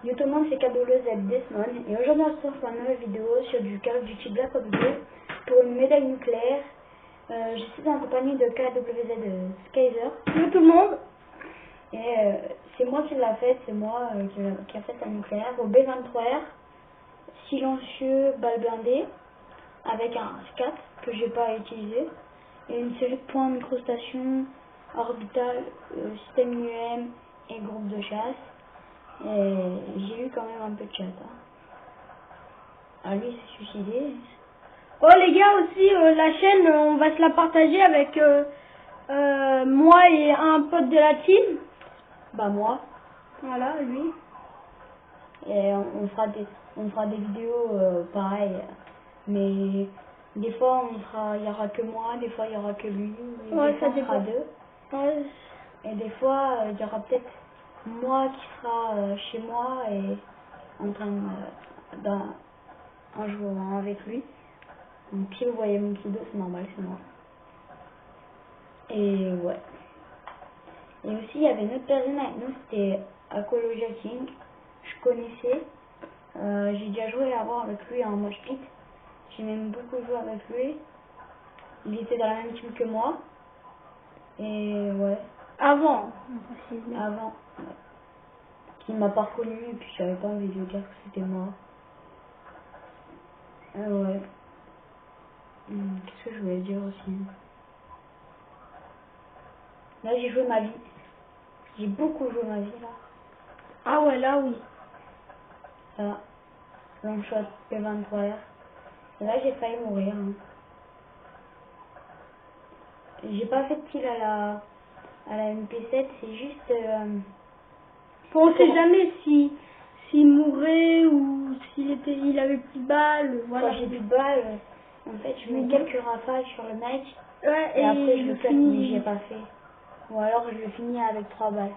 Yo tout le monde, c'est KWZ Desmond et aujourd'hui on se retrouve pour une nouvelle vidéo sur du Call of Duty Black Ops 2 pour une médaille nucléaire. Je suis en compagnie de KWZ Skyzer. Bonjour tout le monde. Et c'est moi qui l'a faite, c'est moi qui a fait la nucléaire au B23R, silencieux, balle blindée, avec un SCAT que j'ai pas utilisé, et une série de points microstation, orbital, système IEM et groupe de chasse. Et j'ai eu quand même un peu de chat. Ah, lui il s'est suicidé. Oh les gars aussi, la chaîne, on va se la partager avec moi et un pote de la team. Bah moi. Voilà, lui. Et on fera des vidéos pareilles. Mais des fois il y aura que moi, des fois il y aura que lui. Ouais, des ça fois on fera dépend. deux. Ouais. Et des fois il y aura peut-être moi qui sera chez moi et en train en jouant avec lui. Donc si vous voyez mon pseudo, c'est normal, c'est moi. Et ouais. Et aussi il y avait une autre personne avec nous, c'était Akologia King. Je connaissais. J'ai déjà joué avant avec lui en mosh pit. J'ai même beaucoup joué avec lui. Il était dans la même team que moi. Et ouais. Avant. Avant. Ouais. Qui m'a pas reconnu et puis j'avais pas envie de lui dire que c'était moi. Ouais. Qu'est-ce que je voulais dire aussi? Là j'ai joué ma vie. J'ai beaucoup joué ma vie là. Ah ouais, là oui. Ça. Long shot P23R. Et là j'ai failli mourir. Hein. J'ai pas fait de kill à la MP7, c'est juste... Bon, on sait jamais s'il mourait ou il avait plus de balles. Voilà. Quand j'ai plus de balles, en fait je mets quelques rafales sur le mec. Ouais, Et après je le le cut, mais j'y ai pas fait. Ou alors je le finis avec 3 balles.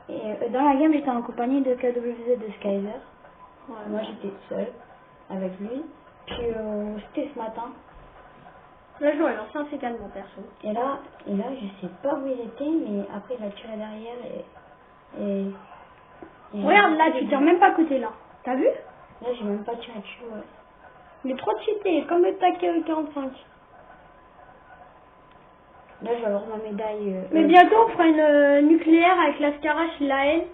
Et dans la game j'étais en compagnie de KWZ de Skyzer. Ouais, moi j'étais seule avec lui. Puis c'était ce matin. là je dois lancer un C4 mon perso. Et là je sais pas où il était, mais après il a tiré derrière et Regarde là, tu tires même pas à côté là. T'as vu? Là j'ai même pas tiré dessus, ouais. Il est trop cheaté, comme le TAC 45. Là je vais avoir ma médaille. Mais bientôt on fera une nucléaire avec la Scarache et la haine.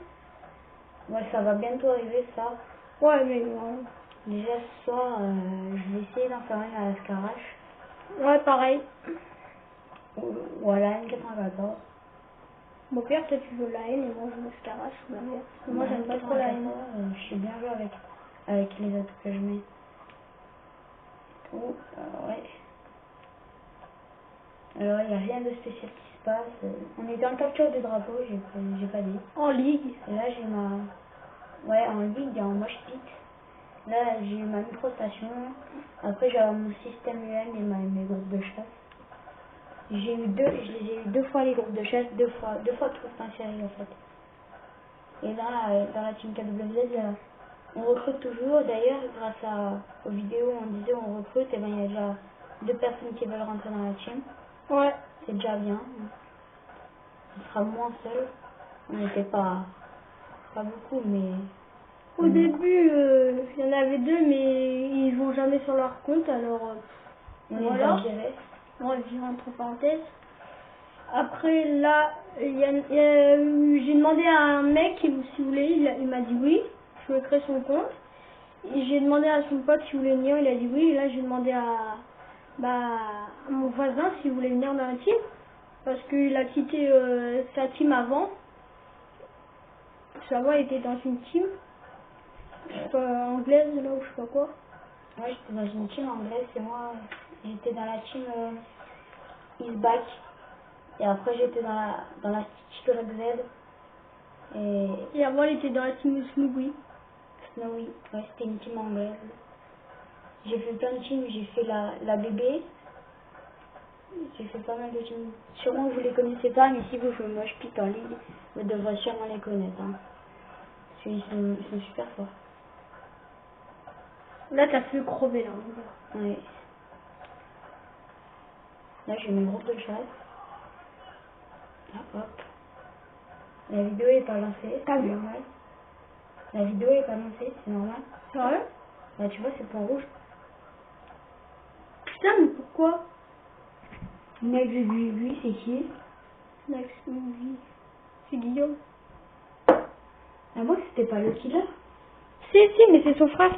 Ouais, ça va bientôt arriver ça. Ouais, mais Déjà ce soir, je vais essayer d'en faire une à la Scarache. ouais, pareil. Ou à la N94. Mon père, toi tu veux la haine et moi je veux la Scarache ou l'inverse. Moi j'aime pas trop la haine. Je sais bien jouer avec les autres que je mets. Oh, ouais. Alors il n'y a rien de spécial qui se passe. On est dans le capture du drapeau, j'ai pas dit. En ligue. Et là j'ai ma... Ouais, en ligue, en mosh pit. Là j'ai eu ma microstation. Après j'ai mon système UM et mes groupes de chasse. Je les ai eu 2 fois les groupes de chasse, 2 fois tout en série en fait. Et là, dans la team KWZ, on recrute toujours. D'ailleurs, grâce aux vidéos où on disait on recrute, et ben il y a déjà 2 personnes qui veulent rentrer dans la team. Ouais. C'est déjà bien. On sera moins seul. On n'était pas beaucoup, mais... Au début, il y en avait 2, mais ils vont jamais sur leur compte, alors on voilà. est virés. Ouais, viré entre parenthèses. Après, là, j'ai demandé à un mec si vous voulez, il m'a dit oui, je vais créer son compte. Et j'ai demandé à son pote s'il voulait venir, il a dit oui. Et là, j'ai demandé à mon voisin s'il voulait venir dans la team. Parce qu'il a quitté sa team avant. Parce qu'avant, il était dans une team. Je sais pas, anglaise, là, ou je sais pas quoi. Ouais, j'étais dans une team anglaise et moi, j'étais dans la team Isback. Et après, j'étais dans la Chicorek Z. Et avant, il était dans la team Snowy. Snowy, ouais, c'était une team anglaise. J'ai fait plein de teams, j'ai fait la bébé. J'ai fait pas mal de teams. Sûrement que vous les connaissez pas, mais si vous jouez moche pit en ligue, vous devrez sûrement les connaître. Hein. Parce qu'ils sont super forts. Là, t'as fait crever, là. Ouais. Là, j'ai mes groupes de chasse. Là, hop. La vidéo est pas lancée. T'as vu? Normal. La vidéo est pas lancée, c'est normal. Sérieux? Bah tu vois, c'est point rouge. Putain, mais pourquoi? Next lui, c'est qui? Next movie. C'est Guillaume. Ah moi, c'était pas le killer. Si, mais c'est son frère.